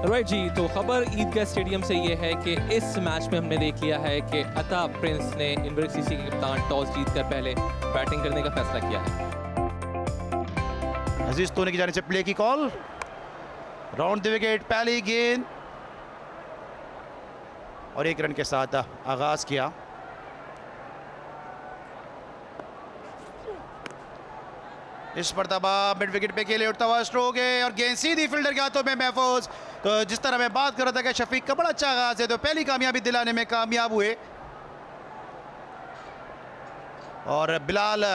Right जी, तो खबर ईदगाह stadium से ये है कि इस मैच में हमने देख लिया है कि अता प्रिंस ने इनवरक सीसी के कप्तान टॉस जीतकर पहले बैटिंग करने का फैसला किया है। अजीज तोनी की जाने से प्ले की कॉल, राउंड द विकेट, पहली गेंद और 1 रन के साथ आगाज किया। इस मरतबा मिड विकेट पे खेले उठता हुआ स्ट्रोक है और गेंद सीधी फील्डर के हाथों में महफूज। तो जिस तरह मैं बात कर रहा था कि शफीक का बड़ा अच्छा आगाज है, तो पहली कामयाबी दिलाने में कामयाब हुए और बिलाल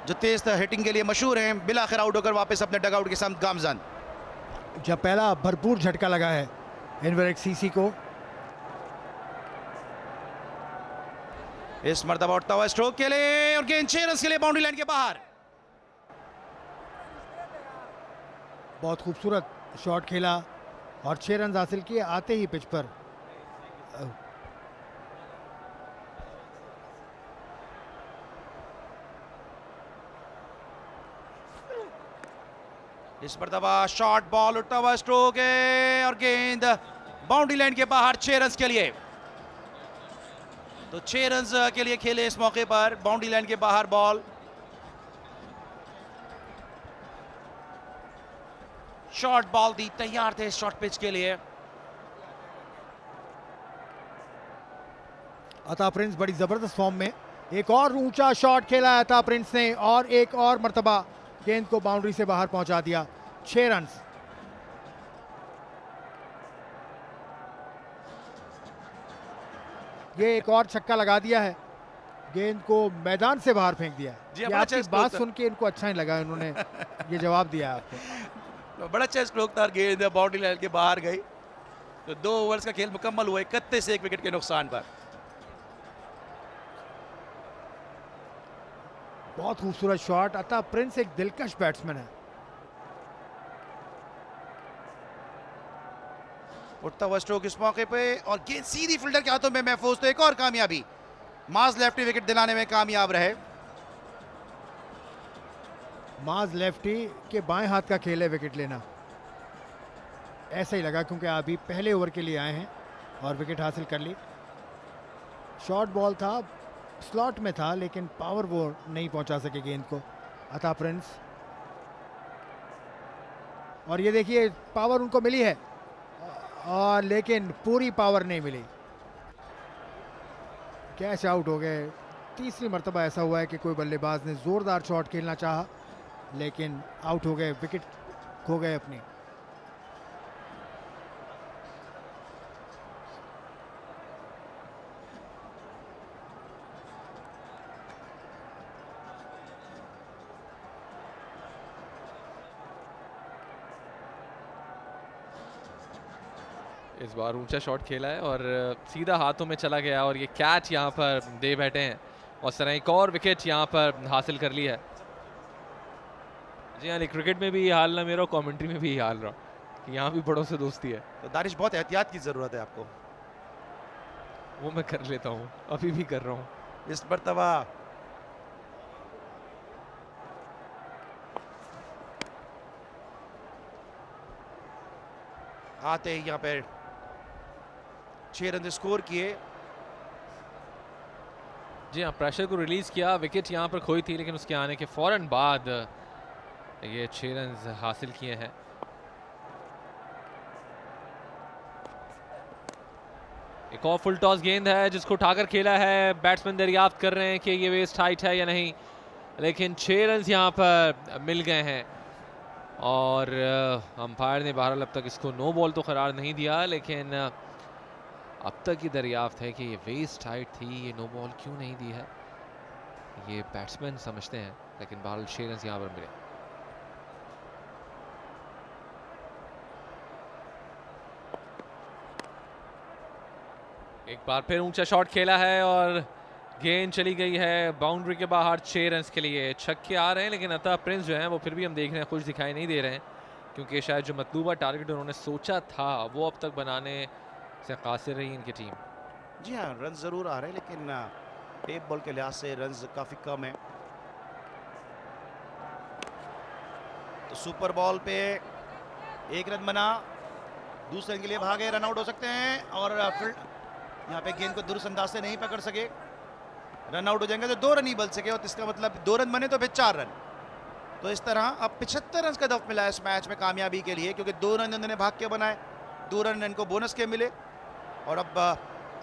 जो तेज हिटिंग के लिए मशहूर हैं, बिल आखिर आउट होकर वापस अपने डगआउट के साथ गामजन। जब पहला भरपूर झटका लगा है इनवरक सीसी को। इस मरतबा उठता हुआ स्ट्रोक के लिए और गेंद 6 रन के लिए बाउंड्री लाइन के बाहर। बहुत खूबसूरत शॉट खेला और 6 रन हासिल किए आते ही पिच पर। इस मरतबा शॉर्ट बॉल, उठता हुआ स्ट्रोक है और गेंद बाउंड्री लाइन के बाहर 6 रन के लिए। तो 6 रन के लिए खेले इस मौके पर, बाउंड्री लाइन के बाहर बॉल। शॉर्ट बॉल दी, तैयार थे शॉर्ट पिच के लिए। अता प्रिंस बड़ी जबरदस्त फॉर्म में। एक और ऊंचा शॉट खेला है अता प्रिंस ने और एक और मर्तबा गेंद को बाउंड्री से बाहर पहुंचा दिया। 6 रन। ये एक और छक्का लगा दिया है, गेंद को मैदान से बाहर फेंक दिया। जी, ये बड़ा आपकी अच्छा बात स्ट्रोक सुन के इनको अच्छा नहीं लगा, इन्होंने ये जवाब दिया आपको। बड़ा अच्छा स्ट्रोक था, गेंद बाउंड्री लाइन के बाहर गई। तो 2 ओवर्स का खेल मुकम्मल हुआ 31 से 1 विकेट के नुकसान पर। बहुत खूबसूरत शॉट। अता प्रिंस एक दिलकश बैट्समैन है। उठता हुआ स्ट्रोक इस मौके पे और गेंद सीधी फील्डर के हाथों में महफूज। तो एक और कामयाबी, माज लेफ्टी विकेट दिलाने में कामयाब रहे। माज लेफ्टी के बाएं हाथ का खेल है विकेट लेना, ऐसा ही लगा क्योंकि अभी पहले ओवर के लिए आए हैं और विकेट हासिल कर ली। शॉर्ट बॉल था, स्लॉट में था, लेकिन पावर वो नहीं पहुंचा सके गेंद को अता प्रिंस। और ये देखिए पावर उनको मिली है और लेकिन पूरी पावर नहीं मिली, कैच आउट हो गए। तीसरी मर्तबा ऐसा हुआ है कि कोई बल्लेबाज ने जोरदार शॉट खेलना चाहा लेकिन आउट हो गए, विकेट खो गए अपनी। इस बार ऊंचा शॉट खेला है और सीधा हाथों में चला गया और ये कैच यहाँ पर दे बैठे हैं और सर एक और विकेट यहाँ पर हासिल कर ली है। जी हाँ, क्रिकेट में भी ये हाल ना मेरा, कमेंट्री में भी ये हाल रहा कि यहाँ भी बड़ों से दोस्ती है। तो दानिश, बहुत एहतियात की जरूरत है आपको। वो मैं कर लेता हूँ, अभी भी कर रहा हूँ। इस मरतबा आते ही यहाँ पर 6 रन स्कोर किए। जी हाँ, प्रेशर को रिलीज किया। विकेट यहाँ पर खोई थी लेकिन उसके आने के फौरन बाद ये 6 रन हासिल किए हैं। एक और फुल टॉस गेंद है जिसको उठाकर खेला है। बैट्समैन दरियाफ्त कर रहे हैं कि ये वेस्ट हाइट है या नहीं, लेकिन 6 रन यहाँ पर मिल गए हैं और अंपायर ने बहरहाल अब तक इसको नो बॉल तो करार नहीं दिया, लेकिन अब तक ये दरियाफ्त है कि ये वेस्ट हाइट थी, ये नो बॉल क्यों नहीं दी है ये बैट्समैन समझते हैं, लेकिन बहरहाल 6 रन यहाँ पर मिले। एक बार फिर ऊंचा शॉट खेला है और गेंद चली गई है बाउंड्री के बाहर। 6 रन के लिए छक्के आ रहे हैं लेकिन अता प्रिंस जो है वो फिर भी हम देख रहे हैं खुश दिखाई नहीं दे रहे हैं, क्योंकि शायद जो मतलूबा टारगेट उन्होंने सोचा था वो अब तक बनाने से कासिर रही इनकी टीम। जी हाँ, रन जरूर आ रहे हैं लेकिन टेप बॉल के लिहाज से रन काफी कम है। तो सुपर बॉल पे 1 रन बना दूसरे रन के लिए भागे, रन आउट हो सकते हैं और फिर यहाँ पे गेंद को दुरुस्त अंदाज से नहीं पकड़ सके, रन आउट हो जाएंगे तो 2 रन ही बन सके और इसका मतलब 2 रन बने तो फिर 4 रन। तो इस तरह अब 75 रन का हदफ मिला है इस मैच में कामयाबी के लिए, क्योंकि 2 रन इन्होंने भाग के बनाए, 2 रन इनको बोनस के मिले और अब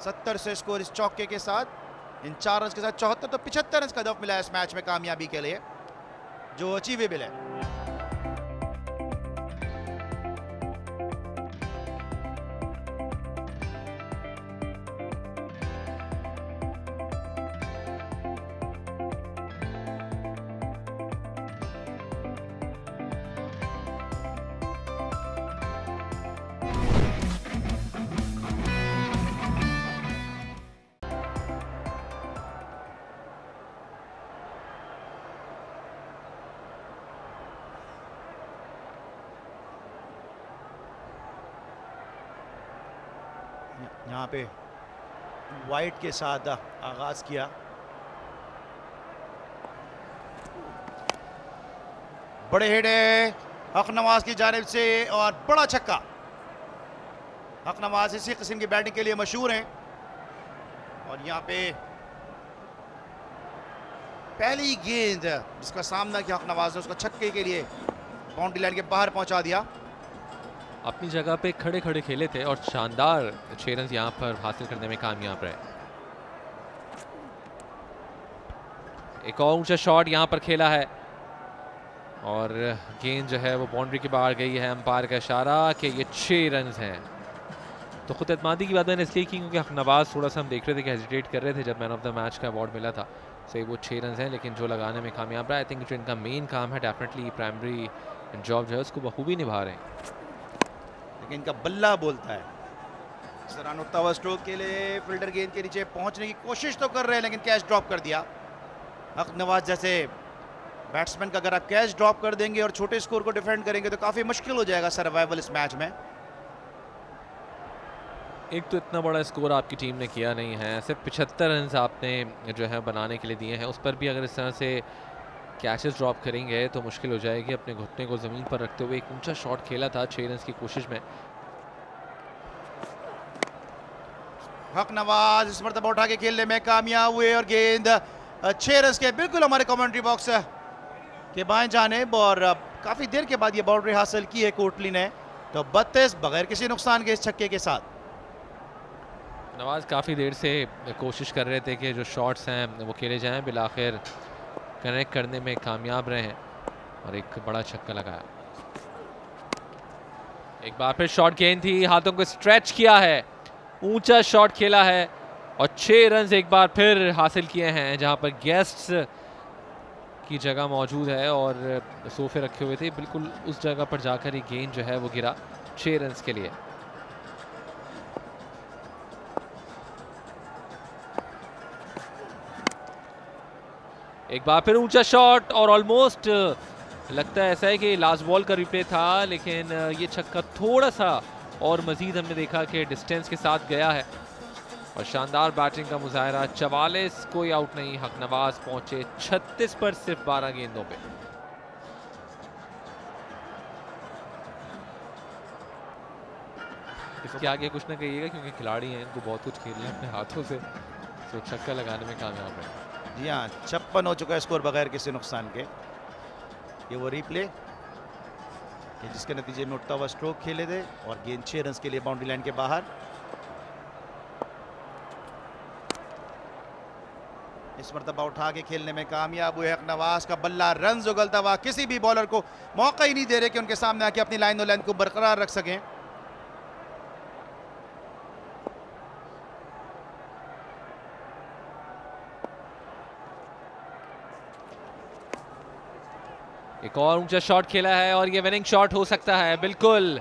70 से स्कोर इस चौके के साथ, इन 4 रन के साथ 74, तो 75 रन का हदफ मिला है इस मैच में कामयाबी के लिए, जो अचीवेबल है। यहाँ पे वाइट के साथ आगाज किया, बड़े हिट है हक नवाज की जानिब से और बड़ा छक्का। हक नवाज इसी किस्म की बैटिंग के लिए मशहूर हैं और यहाँ पे पहली गेंद जिसका सामना किया हक नवाज ने, उसको छक्के के लिए बाउंड्री लाइन के बाहर पहुंचा दिया। अपनी जगह पे खड़े खड़े खेले थे और शानदार 6 रन यहाँ पर हासिल करने में कामयाब रहे। एक और ऊंचा शॉट यहाँ पर खेला है और गेंद जो है वो बाउंड्री के बाहर गई है। अंपायर का इशारा कि ये 6 रन हैं। तो खुद एतमादी की बात मैंने इसलिए की क्योंकि नवाज थोड़ा सा हम देख रहे थे कि हेजिटेट कर रहे थे जब मैन ऑफ द मैच का अवार्ड मिला था। सही वो 6 रन हैं लेकिन जो लगाने में कामयाब रहा। आई थिंक जो इनका मेन काम है डेफिनेटली प्राइमरी जॉब जो है उसको बखूबी निभा रहे हैं। लेकिन इनका बल्ला बोलता है। इस तरह उठता हुआ स्ट्रोक के लिए फील्डर गेंद के नीचे पहुंचने की कोशिश तो कर रहे हैं लेकिन कैच ड्रॉप कर दिया। हक नवाज जैसे बैट्समैन का अगर आप कैच ड्रॉप कर देंगे और छोटे स्कोर को डिफेंड करेंगे तो काफी मुश्किल हो जाएगा सर्वाइवल इस मैच में। एक तो इतना बड़ा स्कोर आपकी टीम ने किया नहीं है, सिर्फ 75 रन आपने जो है बनाने के लिए दिए हैं, उस पर भी अगर इस तरह से कैचेस ड्रॉप करेंगे तो मुश्किल हो जाएगी। अपने घुटने को ज़मीन पर रखते हुए एक ऊंचा शॉट खेला था 6 रन की कोशिश में। हक नवाज इस मरतबा उठा के खेलने में कामयाब हुए और गेंद 6 रन के बिल्कुल हमारे कमेंट्री बॉक्स के बाएं जानिब और काफ़ी देर के बाद ये बाउंड्री हासिल की है कोटली ने। तो 32 बगैर किसी नुकसान के इस छक्के के साथ। नवाज काफ़ी देर से कोशिश कर रहे थे कि जो शॉट्स हैं वो खेले जाएं, बिलाखिर कनेक्ट करने में कामयाब रहे हैं और एक बड़ा छक्का लगाया। एक बार फिर शॉट गेंद थी, हाथों को स्ट्रेच किया है, ऊंचा शॉट खेला है और 6 रन एक बार फिर हासिल किए हैं जहां पर गेस्ट्स की जगह मौजूद है और सोफे रखे हुए थे, बिल्कुल उस जगह पर जाकर ही गेंद जो है वो गिरा 6 रन के लिए। एक बार फिर ऊंचा शॉट और ऑलमोस्ट लगता है ऐसा है कि लास्ट बॉल का रिप्ले था लेकिन ये छक्का थोड़ा सा और मजीद हमने देखा कि डिस्टेंस के साथ गया है और शानदार बैटिंग का मुजाहरा। 44 कोई आउट नहीं, हक नवाज पहुंचे 36 पर सिर्फ 12 गेंदों पे। इसके आगे कुछ ना कहिएगा क्योंकि खिलाड़ी हैं, इनको बहुत कुछ खेलना है अपने हाथों से, तो छक्का लगाने में कामयाब है। जी हाँ, 56 हो चुका है स्कोर बगैर किसी नुकसान के। ये वो रिप्ले कि जिसके नतीजे में उठता हुआ स्ट्रोक खेले थे और गेंद 6 रन के लिए बाउंड्री लाइन के बाहर। इस मरतबा उठा के खेलने में कामयाब हुए। हक नवाज का बल्ला रन उगलता हुआ, किसी भी बॉलर को मौका ही नहीं दे रहे कि उनके सामने आके अपनी लाइन और लेंथ को बरकरार रख सकें। एक और ऊंचा शॉट खेला है और ये विनिंग शॉट हो सकता है। बिल्कुल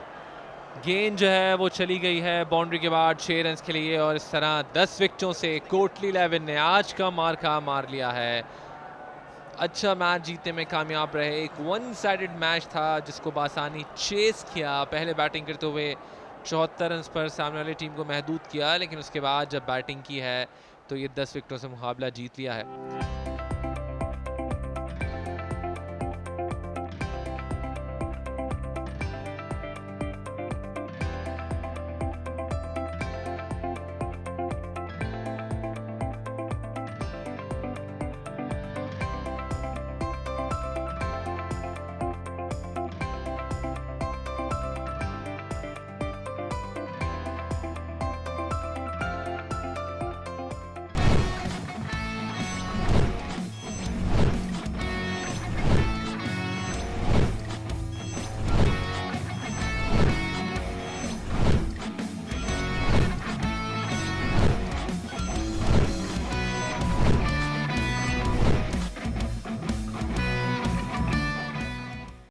गेंद जो है वो चली गई है बाउंड्री के बाद 6 रन के लिए और इस तरह 10 विकेटों से कोटली 11 ने आज का मार्का मार लिया है। अच्छा मैच जीतने में कामयाब रहे। एक वन साइडेड मैच था जिसको बासानी चेस किया, पहले बैटिंग करते हुए 74 रन पर सामने वाली टीम को महदूद किया, लेकिन उसके बाद जब बैटिंग की है तो ये 10 विकेटों से मुकाबला जीत लिया है।